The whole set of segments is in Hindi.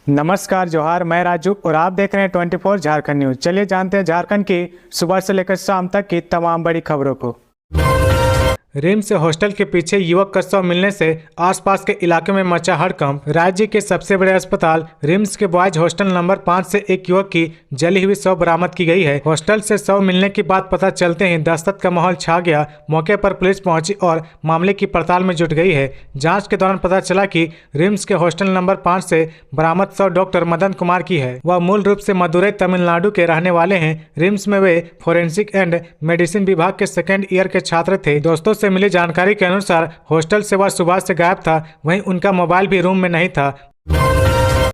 नमस्कार जोहार, मैं राजू और आप देख रहे हैं 24 झारखंड न्यूज। चलिए जानते हैं झारखंड की सुबह से लेकर शाम तक की तमाम बड़ी खबरों को। रिम्स से हॉस्टल के पीछे युवक का शव मिलने से आसपास के इलाके में मचा हड़कंप। राज्य के सबसे बड़े अस्पताल रिम्स के बॉयज हॉस्टल नंबर 5 से एक युवक की जली हुई शव बरामद की गई है। हॉस्टल से शव मिलने की बात पता चलते ही दहशत का माहौल छा गया। मौके पर पुलिस पहुंची और मामले की पड़ताल में जुट गई है। जांच के दौरान पता चला कि रिम्स के हॉस्टल नंबर 5 से बरामद शव डॉक्टर मदन कुमार की है। वह मूल रूप से मदुरई तमिलनाडु के रहने वाले हैं। रिम्स में वे फोरेंसिक एंड मेडिसिन विभाग के सेकेंड ईयर के छात्र थे। दोस्तों से मिली जानकारी के अनुसार हॉस्टल से वह सुबह से गायब था। वहीं उनका मोबाइल भी रूम में नहीं था।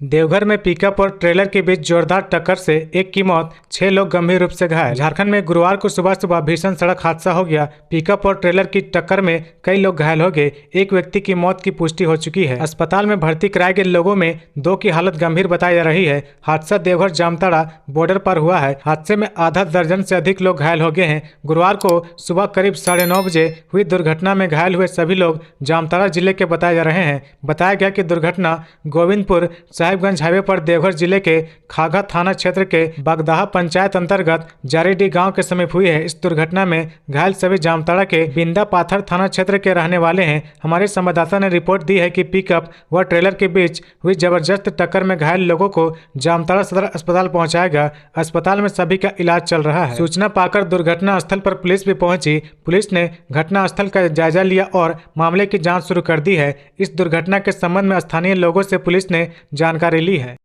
देवघर में पिकअप और ट्रेलर के बीच जोरदार टक्कर से एक की मौत, 6 लोग गंभीर रूप से घायल। झारखंड में गुरुवार को सुबह सुबह भीषण सड़क हादसा हो गया। पिकअप और ट्रेलर की टक्कर में कई लोग घायल हो गए। एक व्यक्ति की मौत की पुष्टि हो चुकी है। अस्पताल में भर्ती कराए गए लोगों में 2 की हालत गंभीर बताई जा रही है। हादसा देवघर जामताड़ा बॉर्डर पर हुआ है। हादसे में आधा दर्जन से अधिक लोग घायल हो गए हैं। गुरुवार को सुबह करीब 9:30 बजे हुई दुर्घटना में घायल हुए सभी लोग जामताड़ा जिले के बताए जा रहे हैं। बताया गया कि दुर्घटना गोविंदपुर साहिबगंज हाईवे पर देवघर जिले के खागा थाना क्षेत्र के बगदाहा पंचायत अंतर्गत जारीडीह गांव के समीप हुई है। इस दुर्घटना में घायल सभी जामताड़ा के बिंदा पाथर थाना क्षेत्र के रहने वाले हैं। हमारे संवाददाता ने रिपोर्ट दी है कि पिकअप व ट्रेलर के बीच हुई जबरदस्त टक्कर में घायल लोगों को जामताड़ा सदर अस्पताल पहुंचाया गया। अस्पताल में सभी का इलाज चल रहा है। सूचना पाकर दुर्घटना स्थल पर पुलिस भी पहुंची। पुलिस ने घटना स्थल का जायजा लिया और मामले की जाँच शुरू कर दी है। इस दुर्घटना के संबंध में स्थानीय लोगों से पुलिस ने जानकारी ली है।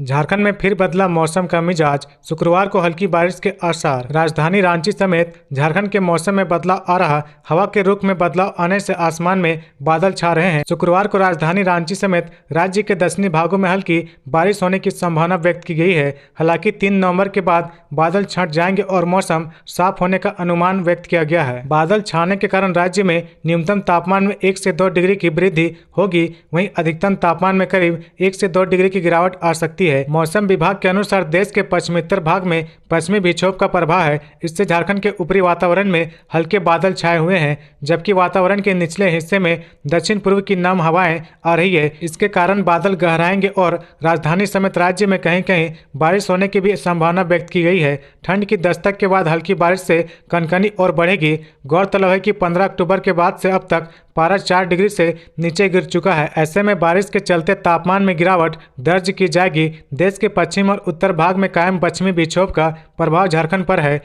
झारखंड में फिर बदला मौसम का मिजाज, शुक्रवार को हल्की बारिश के आसार। राजधानी रांची समेत झारखंड के मौसम में बदलाव आ रहा। हवा के रुख में बदलाव आने से आसमान में बादल छा रहे हैं। शुक्रवार को राजधानी रांची समेत राज्य के दक्षिणी भागों में हल्की बारिश होने की संभावना व्यक्त की गई है। हालांकि 3 नवंबर के बाद बादल छंट जाएंगे और मौसम साफ होने का अनुमान व्यक्त किया गया है। बादल छाने के कारण राज्य में न्यूनतम तापमान में 1 से 2 डिग्री की वृद्धि होगी। वहीं अधिकतम तापमान में करीब 1 से 2 डिग्री की गिरावट आ सकती है। मौसम विभाग के अनुसार देश के पश्चिमोत्तर भाग में पश्चिमी विक्षोभ का प्रभाव है। इससे झारखंड के ऊपरी वातावरण में हल्के बादल छाए हुए हैं, जबकि वातावरण के निचले हिस्से में दक्षिण पूर्व की नम हवाएं आ रही है। इसके कारण बादल गहराएंगे और राजधानी समेत राज्य में कहीं कहीं बारिश होने की भी संभावना व्यक्त की गई है। ठंड की दस्तक के बाद हल्की बारिश से कनकनी और बढ़ेगी। गौरतलब है कि 15 अक्टूबर के बाद से अब तक पारा 4 डिग्री से नीचे गिर चुका है। ऐसे में बारिश के चलते तापमान में गिरावट दर्ज की जाएगी। देश के पश्चिम और उत्तर भाग में कायम पश्चिमी विक्षोभ का प्रभाव झारखंड पर है।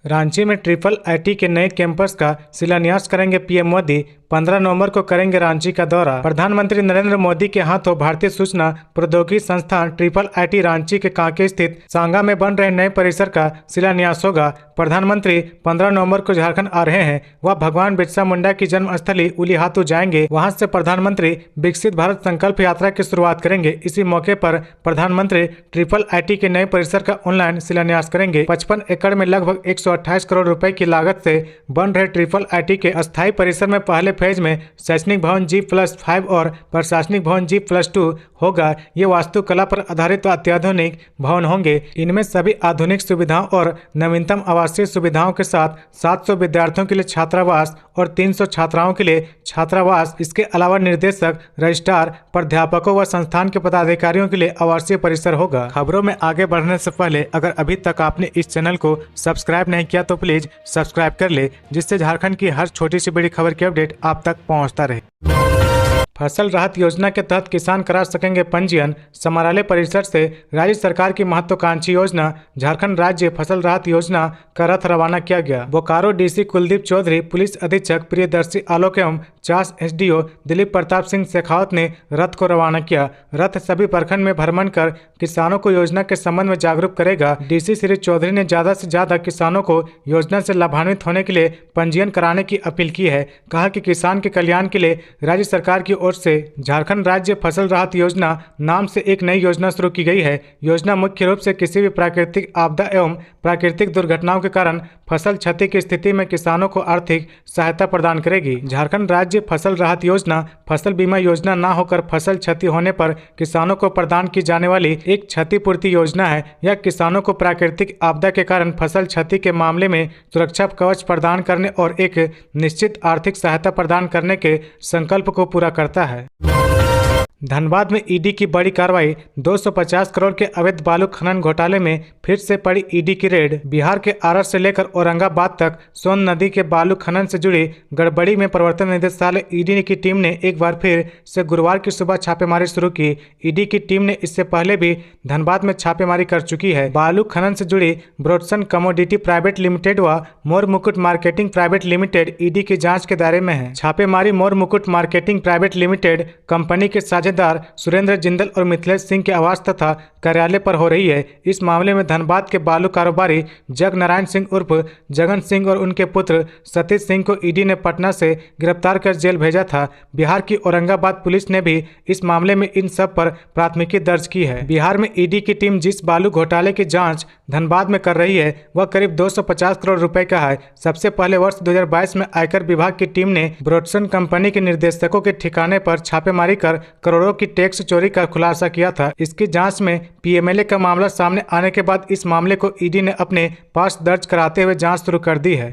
रांची में ट्रिपल आईटी के नए कैंपस का शिलान्यास करेंगे पीएम मोदी। 15 नवंबर को करेंगे रांची का दौरा। प्रधानमंत्री नरेंद्र मोदी के हाथों भारतीय सूचना प्रौद्योगिकी संस्थान ट्रिपल आईटी रांची के कांके स्थित सांगा में बन रहे नए परिसर का शिलान्यास होगा। प्रधानमंत्री 15 नवंबर को झारखंड आ रहे हैं। वह भगवान बिरसा मुंडा की जन्मस्थली उलीहातू जाएंगे। वहां से प्रधानमंत्री विकसित भारत संकल्प यात्रा की शुरुआत करेंगे। इसी मौके पर प्रधानमंत्री ट्रिपल आईटी के नए परिसर का ऑनलाइन शिलान्यास करेंगे। 55 एकड़ में लगभग 128 करोड़ रुपए की लागत से बन रहे ट्रिपल आईटी के अस्थायी परिसर में पहले फेज में शैक्षणिक भवन G+5 और प्रशासनिक भवन G+2 होगा। ये वास्तुकला पर आधारित अत्याधुनिक भवन होंगे। इनमें सभी आधुनिक सुविधाओं और नवीनतम आवासीय सुविधाओं के साथ 700 विद्यार्थियों के लिए छात्रावास और 300 छात्राओं के लिए छात्रावास। इसके अलावा निर्देशक, रजिस्ट्रार, प्राध्यापकों व संस्थान के पदाधिकारियों के लिए आवासीय परिसर होगा। खबरों में आगे बढ़ने से पहले अगर अभी तक आपने इस चैनल को सब्सक्राइब नहीं किया तो प्लीज सब्सक्राइब कर ले, जिससे झारखंड की हर छोटी सी बड़ी खबर की अपडेट आप तक पहुंचता रहे। फसल राहत योजना के तहत किसान करा सकेंगे पंजीयन। समारालय परिसर से राज्य सरकार की महत्वाकांक्षी योजना झारखंड राज्य फसल राहत योजना का रथ रवाना किया गया। बोकारो डीसी कुलदीप चौधरी, पुलिस अधीक्षक प्रियदर्शी आलोक एवं चास एसडीओ दिलीप प्रताप सिंह शेखावत ने रथ को रवाना किया। रथ सभी प्रखंड में भ्रमण कर किसानों को योजना के संबंध में जागरूक करेगा। डीसी श्री चौधरी ने ज्यादा से ज्यादा किसानों को योजना से लाभान्वित होने के लिए पंजीयन कराने की अपील की है। कहा कि किसान के कल्याण के लिए राज्य सरकार की ओर से झारखंड राज्य फसल राहत योजना नाम से एक नई योजना शुरू की गई है। योजना मुख्य रूप से किसी भी प्राकृतिक आपदा एवं प्राकृतिक दुर्घटनाओं के कारण फसल क्षति की स्थिति में किसानों को आर्थिक सहायता प्रदान करेगी। झारखंड राज्य फसल राहत योजना फसल बीमा योजना न होकर फसल क्षति होने पर किसानों को प्रदान की जाने वाली एक क्षतिपूर्ति योजना है। यह किसानों को प्राकृतिक आपदा के कारण फसल क्षति के मामले में सुरक्षा कवच प्रदान करने और एक निश्चित आर्थिक सहायता प्रदान करने के संकल्प को पूरा करता है। धनबाद में ईडी की बड़ी कार्रवाई। 250 करोड़ के अवैध बालू खनन घोटाले में फिर से पड़ी ईडी की रेड। बिहार के आरर से लेकर औरंगाबाद तक सोन नदी के बालू खनन से जुड़ी गड़बड़ी में प्रवर्तन निदेशालय ईडी की टीम ने एक बार फिर से गुरुवार की सुबह छापेमारी शुरू की। ईडी की टीम ने इससे पहले भी धनबाद में छापेमारी कर चुकी है। बालू खनन से जुड़ी ब्रोडसन कमोडिटी प्राइवेट लिमिटेड व मोर मुकुट मार्केटिंग प्राइवेट लिमिटेड ईडी की जांच के दायरे में है। छापेमारी मोर मुकुट मार्केटिंग प्राइवेट लिमिटेड कंपनी के साझेदार सुरेंद्र जिंदल और मिथिलेश सिंह के आवास तथा कार्यालय पर हो रही है। इस मामले में धनबाद के बालू कारोबारी जग नारायण सिंह उर्फ जगन सिंह और उनके पुत्र सतीश सिंह को ईडी ने पटना से गिरफ्तार कर जेल भेजा था। बिहार की औरंगाबाद पुलिस ने भी इस मामले में इन सब पर प्राथमिकी दर्ज की है। बिहार में ईडी की टीम जिस बालू घोटाले की जांच धनबाद में कर रही है वह करीब 250 करोड़ रुपए का है। सबसे पहले वर्ष 2022 में आयकर विभाग की टीम ने ब्रोडसन कंपनी के निर्देशकों के ठिकाने पर छापेमारी कर करोड़ों की टैक्स चोरी का खुलासा किया था। इसकी जांच में पीएमएलए का मामला सामने आने के बाद इस मामले को ईडी ने अपने पास दर्ज कराते हुए जांच शुरू कर दी है।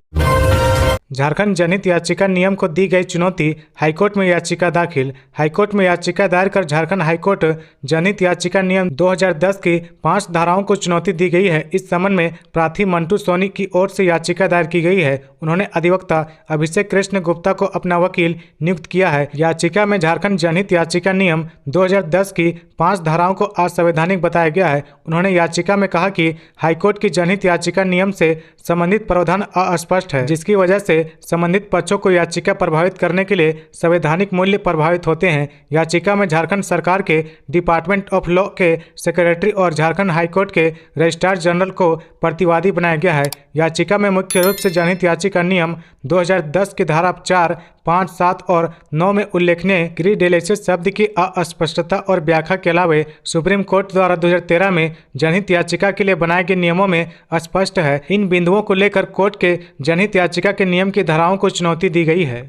झारखंड जनहित याचिका नियम को दी गई चुनौती। हाईकोर्ट में याचिका दाखिल। हाईकोर्ट में याचिका दायर कर झारखंड हाईकोर्ट जनहित याचिका नियम 2010 की 5 धाराओं को चुनौती दी गई है। इस संबंध में प्रार्थी मंटू सोनी की ओर से याचिका दायर की गई है। उन्होंने अधिवक्ता अभिषेक कृष्ण गुप्ता को अपना वकील नियुक्त किया है। याचिका में झारखंड जनहित याचिका नियम 2010 की 5 धाराओं को असंवैधानिक बताया गया है। उन्होंने याचिका में कहा कि हाईकोर्ट की जनहित याचिका नियम से संबंधित प्रावधान अस्पष्ट है, जिसकी वजह से संबंधित पक्षों को याचिका प्रभावित करने के लिए संवैधानिक मूल्य प्रभावित होते हैं। याचिका में झारखंड सरकार के डिपार्टमेंट ऑफ लॉ के सेक्रेटरी और झारखंड हाईकोर्ट के रजिस्ट्रार जनरल को प्रतिवादी बनाया गया है। याचिका में मुख्य रूप से जनहित याचिका नियम 2010 की धारा 4, 5, 7 और 9 में उल्लेखनीय क्रीडेलेसेस शब्द की अस्पष्टता और व्याख्या के अलावा सुप्रीम कोर्ट द्वारा 2013 में जनहित याचिका के लिए बनाए गए नियमों में स्पष्ट है। इन बिंदुओं को लेकर कोर्ट के जनहित याचिका के नियम की धाराओं को चुनौती दी गई है।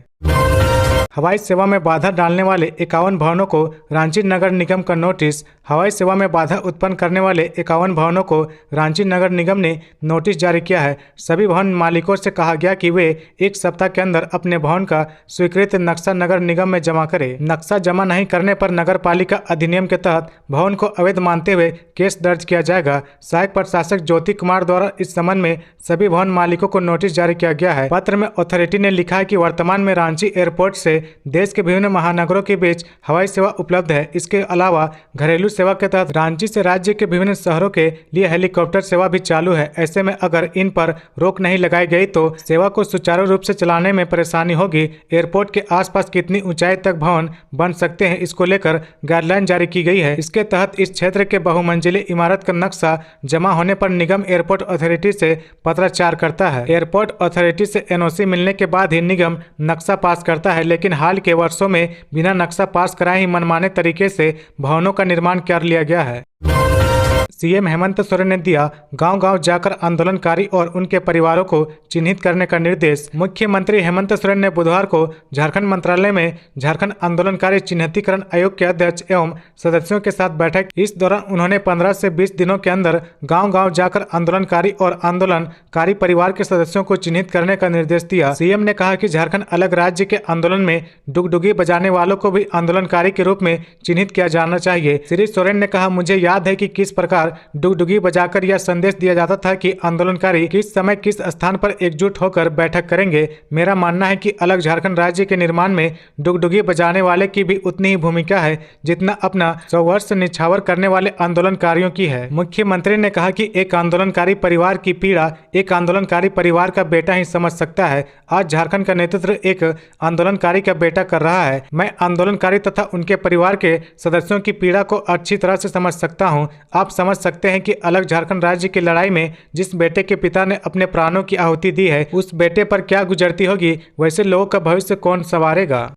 हवाई सेवा में बाधा डालने वाले 51 भवनों को रांची नगर निगम का नोटिस। हवाई सेवा में बाधा उत्पन्न करने वाले 51 भवनों को रांची नगर निगम ने नोटिस जारी किया है। सभी भवन मालिकों से कहा गया कि वे 1 सप्ताह के अंदर अपने भवन का स्वीकृत नक्शा नगर निगम में जमा करें। नक्शा जमा नहीं करने पर नगर पालिका अधिनियम के तहत भवन को अवैध मानते हुए केस दर्ज किया जाएगा। सहायक प्रशासक ज्योति कुमार द्वारा इस संबंध में सभी भवन मालिकों को नोटिस जारी किया गया है। पत्र में अथॉरिटी ने लिखा है कि वर्तमान में रांची एयरपोर्ट से देश के विभिन्न महानगरों के बीच हवाई सेवा उपलब्ध है। इसके अलावा घरेलू सेवा के तहत रांची से राज्य के विभिन्न शहरों के लिए हेलीकॉप्टर सेवा भी चालू है। ऐसे में अगर इन पर रोक नहीं लगाई गई तो सेवा को सुचारू रूप से चलाने में परेशानी होगी। एयरपोर्ट के आसपास कितनी ऊंचाई तक भवन बन सकते हैं, इसको लेकर गाइडलाइन जारी की गई है। इसके तहत इस क्षेत्र के बहुमंजिली इमारत का नक्शा जमा होने पर निगम एयरपोर्ट अथॉरिटी से पत्राचार करता है। एयरपोर्ट अथॉरिटी से एनओसी मिलने के बाद ही निगम नक्शा पास करता है, लेकिन हाल के वर्षों में बिना नक्शा पास कराए ही मनमाने तरीके से भवनों का निर्माण कर लिया गया है। सीएम हेमंत सोरेन ने दिया गांव-गांव जाकर आंदोलनकारी और उनके परिवारों को चिन्हित करने का निर्देश। मुख्यमंत्री हेमंत सोरेन ने बुधवार को झारखंड मंत्रालय में झारखंड आंदोलनकारी चिन्हितीकरण आयोग के अध्यक्ष एवं सदस्यों के साथ बैठक। इस दौरान उन्होंने 15 से 20 दिनों के अंदर गांव-गांव जाकर आंदोलनकारी और आंदोलनकारी परिवार के सदस्यों को चिन्हित करने का निर्देश दिया। सीएम ने कहा कि झारखंड अलग राज्य के आंदोलन में डुगडुगी बजाने वालों को भी आंदोलनकारी के रूप में चिन्हित किया जाना चाहिए। श्री सोरेन ने कहा, मुझे याद है कि किस प्रकार डुगडुगी बजाकर यह संदेश दिया जाता था कि आंदोलनकारी किस समय किस स्थान पर एकजुट होकर बैठक करेंगे। मेरा मानना है कि अलग झारखंड राज्य के निर्माण में डुगडुगी बजाने वाले की भी उतनी ही भूमिका है जितना अपना संघर्ष निछावर करने वाले आंदोलनकारियों की है। मुख्यमंत्री ने कहा कि एक आंदोलनकारी परिवार की पीड़ा एक आंदोलनकारी परिवार का बेटा ही समझ सकता है। आज झारखंड का नेतृत्व एक आंदोलनकारी का बेटा कर रहा है। मैं आंदोलनकारी तथा उनके परिवार के सदस्यों की पीड़ा को अच्छी तरह से समझ सकता हूँ। आप समझ सकते हैं कि अलग झारखंड राज्य की लड़ाई में जिस बेटे के पिता ने अपने प्राणों की आहुति दी है उस बेटे पर क्या गुजरती होगी, वैसे लोगों का भविष्य कौन संवारेगा।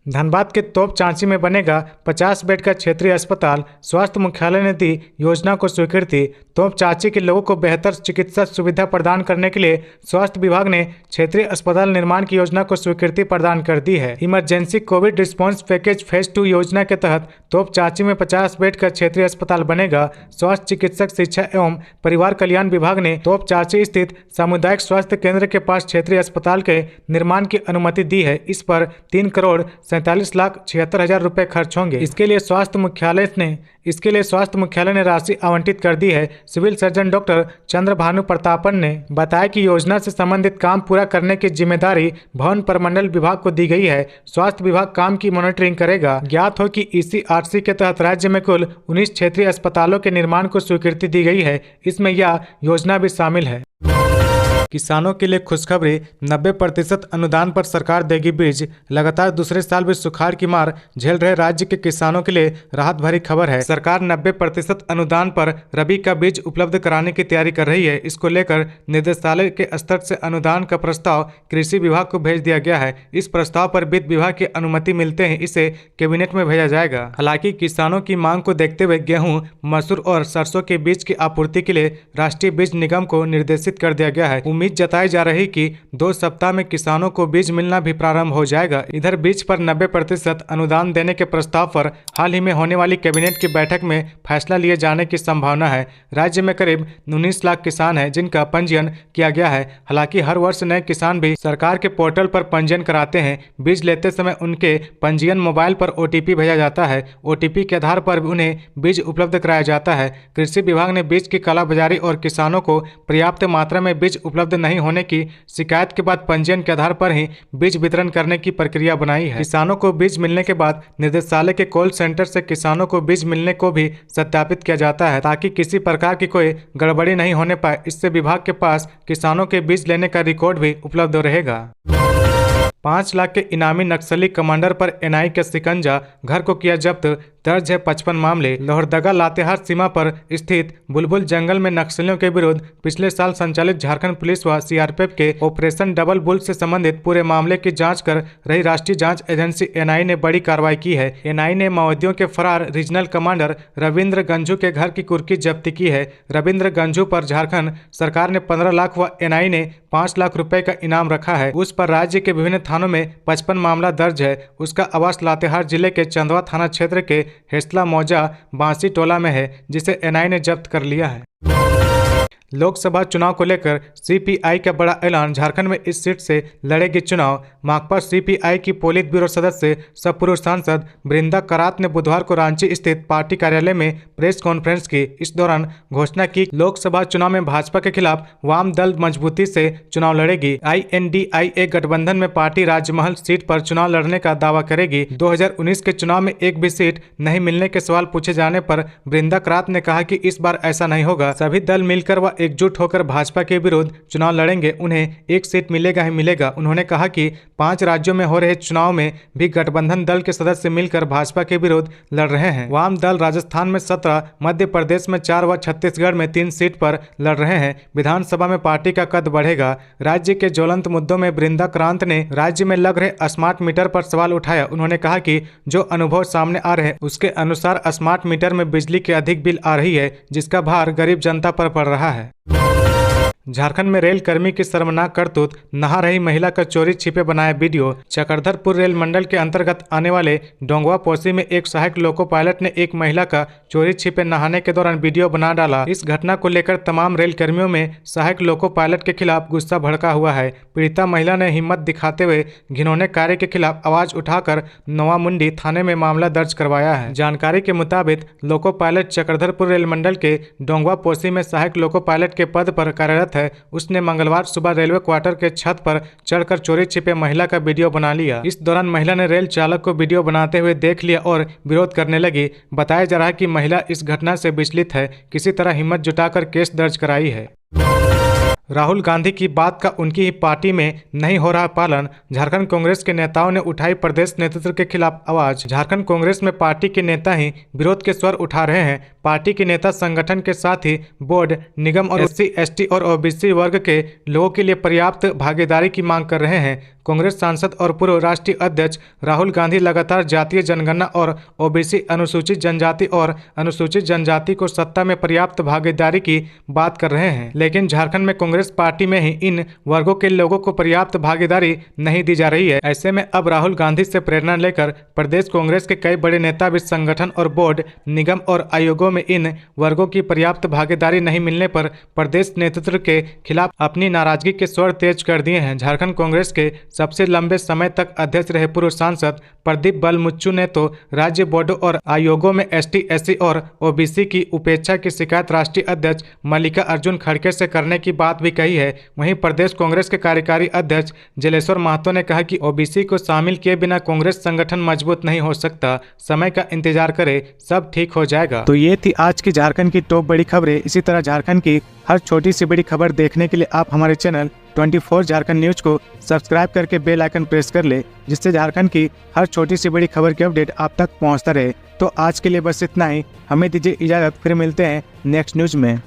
धनबाद के तोप चांची में बनेगा 50 बेड का क्षेत्रीय अस्पताल। स्वास्थ्य मुख्यालय ने दी योजना को स्वीकृति। तोप चांची के लोगों को बेहतर चिकित्सा सुविधा प्रदान करने के लिए स्वास्थ्य विभाग ने क्षेत्रीय अस्पताल निर्माण की योजना को स्वीकृति प्रदान कर दी है। Emergency Covid response package phase 2 योजना के तहत तोप चांची में 50 बेड का क्षेत्रीय अस्पताल बनेगा। स्वास्थ्य चिकित्सक शिक्षा एवं परिवार कल्याण विभाग ने तोप चांची स्थित सामुदायिक स्वास्थ्य केंद्र के पास क्षेत्रीय अस्पताल के निर्माण की अनुमति दी है। इस पर 3 करोड़ 47,76,000 रुपए खर्च होंगे। इसके लिए स्वास्थ्य मुख्यालय ने राशि आवंटित कर दी है। Civil surgeon doctor Chandrabhanu Pratapan ने बताया कि योजना से संबंधित काम पूरा करने की जिम्मेदारी भवन प्रमंडल विभाग को दी गई है। स्वास्थ्य विभाग काम की मॉनिटरिंग करेगा। ज्ञात हो कि ECRC के तहत राज्य में कुल 19 क्षेत्रीय अस्पतालों के निर्माण को स्वीकृति दी गई है। इसमें यह योजना भी शामिल है। किसानों के लिए खुशखबरी, 90% अनुदान पर सरकार देगी बीज। लगातार दूसरे साल भी सुखाड़ की मार झेल रहे राज्य के किसानों के लिए राहत भरी खबर है। सरकार 90% अनुदान पर रबी का बीज उपलब्ध कराने की तैयारी कर रही है। इसको लेकर निदेशालय के स्तर से अनुदान का प्रस्ताव कृषि विभाग को भेज दिया गया है। इस प्रस्ताव पर वित्त विभाग की अनुमति मिलते ही इसे कैबिनेट में भेजा जाएगा। हालांकि किसानों की मांग को देखते हुए गेहूं, मसूर और सरसों के बीज की आपूर्ति के लिए राष्ट्रीय बीज निगम को निर्देशित कर दिया गया है। उम्मीद जताई जा रही कि 2 सप्ताह में किसानों को बीज मिलना भी प्रारंभ हो जाएगा। इधर बीज पर 90% अनुदान देने के प्रस्ताव पर हाल ही में होने वाली कैबिनेट की बैठक में फैसला लिए जाने की संभावना है। राज्य में करीब 19 लाख किसान हैं जिनका पंजीयन किया गया है। हालांकि हर वर्ष नए किसान भी सरकार के पोर्टल पर पंजीयन कराते हैं। बीज लेते समय उनके पंजीयन मोबाइल पर OTP भेजा जाता है। OTP के आधार पर उन्हें बीज उपलब्ध कराया जाता है। कृषि विभाग ने बीज की कालाबाजारी और किसानों को पर्याप्त मात्रा में बीज उपलब्ध नहीं होने की शिकायत के बाद पंजीयन के आधार पर ही बीज वितरण करने की प्रक्रिया बनाई है। किसानों को बीज मिलने के बाद निदेशालय के कॉल सेंटर से किसानों को बीज मिलने को भी सत्यापित किया जाता है ताकि किसी प्रकार की कोई गड़बड़ी नहीं होने पाए। इससे विभाग के पास किसानों के बीज लेने का रिकॉर्ड भी उपलब्ध रहेगा। 5 लाख के इनामी नक्सली कमांडर पर NI का शिकंजा, घर को किया जब्त। दर्ज है 55 मामले। लोहरदगा लातेहार सीमा पर स्थित बुलबुल जंगल में नक्सलियों के विरुद्ध पिछले साल संचालित झारखंड पुलिस व CRPF के ऑपरेशन डबल बुल से संबंधित पूरे मामले की जांच कर रही राष्ट्रीय जांच एजेंसी NI ने बड़ी कार्रवाई की है। NI ने माओवादियों के फरार रीजनल कमांडर रविंद्र गंझू के घर की कुर्की जब्ती की है। रविंद्र गंझू पर झारखंड सरकार ने 15 लाख व NI ने 5 लाख रुपए का इनाम रखा है। उस पर राज्य के विभिन्न थानों में 55 मामला दर्ज है। उसका आवास लातेहार जिले के चंदवा थाना क्षेत्र के हेसला मौजा बांसी टोला में है, जिसे NI ने जब्त कर लिया है। लोकसभा चुनाव को लेकर CPI का बड़ा ऐलान। झारखंड में इस सीट से लड़ेगी चुनाव। माकपा CPI की पोलित ब्यूरो सदस्य सह पूर्व सांसद बृंदा करात ने बुधवार को रांची स्थित पार्टी कार्यालय में प्रेस कॉन्फ्रेंस की। इस दौरान घोषणा की लोकसभा चुनाव में भाजपा के खिलाफ वाम दल मजबूती से चुनाव लड़ेगी। INDIA गठबंधन में पार्टी राजमहल सीट पर चुनाव लड़ने का दावा करेगी। 2019 के चुनाव में एक भी सीट नहीं मिलने के सवाल पूछे जाने पर बृंदा करात ने कहा कि इस बार ऐसा नहीं होगा। सभी दल मिलकर व एकजुट होकर भाजपा के विरुद्ध चुनाव लड़ेंगे। उन्हें एक सीट मिलेगा ही मिलेगा। उन्होंने कहा कि 5 राज्यों में हो रहे चुनाव में भी गठबंधन दल के सदस्य मिलकर भाजपा के विरुद्ध लड़ रहे हैं। वाम दल राजस्थान में 17, मध्य प्रदेश में 4 व छत्तीसगढ़ में 3 सीट पर लड़ रहे हैं। विधानसभा में पार्टी का कद बढ़ेगा। राज्य के ज्वलंत मुद्दों में बृंदा करात ने राज्य में लग रहे स्मार्ट मीटर पर सवाल उठाया। उन्होंने कहा कि जो अनुभव सामने आ रहे हैं उसके अनुसार स्मार्ट मीटर में बिजली के अधिक बिल आ रही है, जिसका भार गरीब जनता पर पड़ रहा है। झारखंड में रेल कर्मी की शर्मनाक करतूत, नहा रही महिला का चोरी छिपे बनाया वीडियो। चक्रधरपुर रेल मंडल के अंतर्गत आने वाले डोंगवा पोसी में एक सहायक लोको पायलट ने एक महिला का चोरी छिपे नहाने के दौरान वीडियो बना डाला। इस घटना को लेकर तमाम रेल कर्मियों में सहायक लोको पायलट के खिलाफ गुस्सा भड़का हुआ है। पीड़िता महिला ने हिम्मत दिखाते हुए घिनौने कार्य के खिलाफ आवाज उठाकर नवामुंडी थाने में मामला दर्ज करवाया है। जानकारी के मुताबिक लोको पायलट चक्रधरपुर रेल मंडल के डोंगवा पोसी में सहायक लोको पायलट के पद पर कार्यरत है। उसने मंगलवार सुबह रेलवे क्वार्टर के छत पर चढ़कर चोरी छिपे महिला का वीडियो बना लिया। इस दौरान महिला ने रेल चालक को वीडियो बनाते हुए देख लिया और विरोध करने लगी। बताया जा रहा है कि महिला इस घटना से विचलित है, किसी तरह हिम्मत जुटाकर केस दर्ज कराई है। राहुल गांधी की बात का उनकी ही पार्टी में नहीं हो रहा पालन। झारखंड कांग्रेस के नेताओं ने उठाई प्रदेश नेतृत्व के खिलाफ आवाज। झारखंड कांग्रेस में पार्टी के नेता ही विरोध के स्वर उठा रहे हैं। पार्टी के नेता संगठन के साथ ही बोर्ड, निगम और SC, ST और OBC वर्ग के लोगों के लिए पर्याप्त भागीदारी की मांग कर रहे हैं। कांग्रेस सांसद और पूर्व राष्ट्रीय अध्यक्ष राहुल गांधी लगातार जातीय जनगणना और OBC अनुसूचित जनजाति और अनुसूचित जनजाति को सत्ता में पर्याप्त भागीदारी की बात कर रहे हैं, लेकिन झारखंड में कांग्रेस पार्टी में ही इन वर्गों के लोगों को पर्याप्त भागीदारी नहीं दी जा रही है। ऐसे में अब राहुल गांधी से प्रेरणा लेकर प्रदेश कांग्रेस के कई बड़े नेता भी संगठन और बोर्ड, निगम और आयोगों में इन वर्गों की पर्याप्त भागीदारी नहीं मिलने पर प्रदेश नेतृत्व के खिलाफ अपनी नाराजगी के स्वर तेज कर दिए हैं। झारखंड कांग्रेस के सबसे लंबे समय तक अध्यक्ष रहे पूर्व सांसद प्रदीप बलमुच्चू ने तो राज्य बोर्डों और आयोगों में एसटी, एससी और ओबीसी की उपेक्षा की शिकायत राष्ट्रीय अध्यक्ष मल्लिकार्जुन खड़गे से करने की बात भी कही है। वहीं प्रदेश कांग्रेस के कार्यकारी अध्यक्ष जलेश्वर महतो ने कहा कि ओबीसी को शामिल किए बिना कांग्रेस संगठन मजबूत नहीं हो सकता, समय का इंतजार करे, सब ठीक हो जाएगा। तो ये थी आज की झारखंड की टॉप बड़ी खबरें। इसी तरह झारखंड की हर छोटी सी बड़ी खबर देखने के लिए आप हमारे चैनल 24 झारखंड न्यूज को सब्सक्राइब करके बेल आइकन प्रेस कर ले, जिससे झारखंड की हर छोटी सी बड़ी खबर की अपडेट आप तक पहुंचता रहे। तो आज के लिए बस इतना ही, हमें दीजिए इजाजत, फिर मिलते हैं नेक्स्ट न्यूज में।